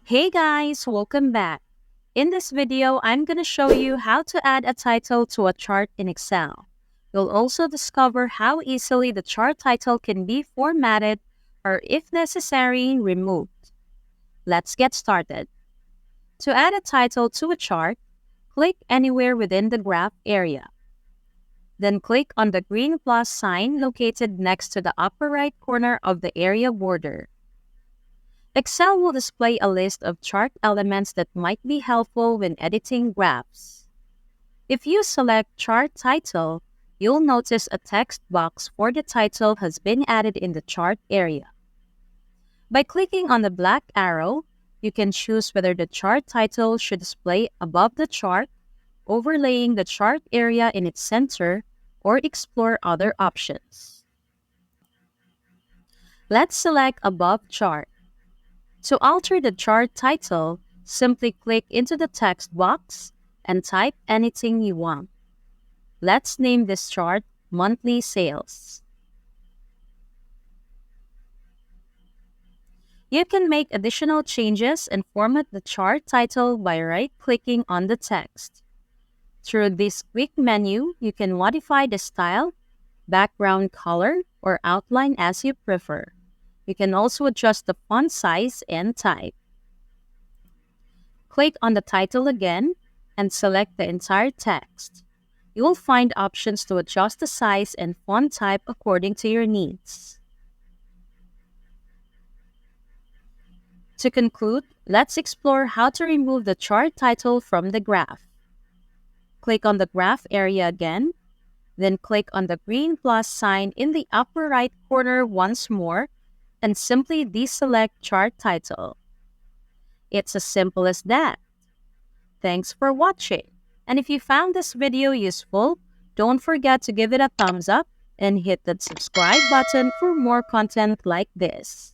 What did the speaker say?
Hey guys, welcome back. In this video, I'm going to show you how to add a title to a chart in Excel. You'll also discover how easily the chart title can be formatted or, if necessary, removed. Let's get started. To add a title to a chart, click anywhere within the graph area. Then click on the green plus sign located next to the upper right corner of the area border. Excel will display a list of chart elements that might be helpful when editing graphs. If you select Chart Title, you'll notice a text box for the title has been added in the chart area. By clicking on the black arrow, you can choose whether the chart title should display above the chart, overlaying the chart area in its center, or explore other options. Let's select Above Chart. To alter the chart title, simply click into the text box and type anything you want. Let's name this chart Monthly Sales. You can make additional changes and format the chart title by right-clicking on the text. Through this quick menu, you can modify the style, background color, or outline as you prefer. You can also adjust the font size and type. Click on the title again and select the entire text. You will find options to adjust the size and font type according to your needs. To conclude, let's explore how to remove the chart title from the graph. Click on the graph area again, then click on the green plus sign in the upper right corner once more, and simply deselect chart title. It's as simple as that. Thanks for watching. And if you found this video useful, don't forget to give it a thumbs up and hit that subscribe button for more content like this.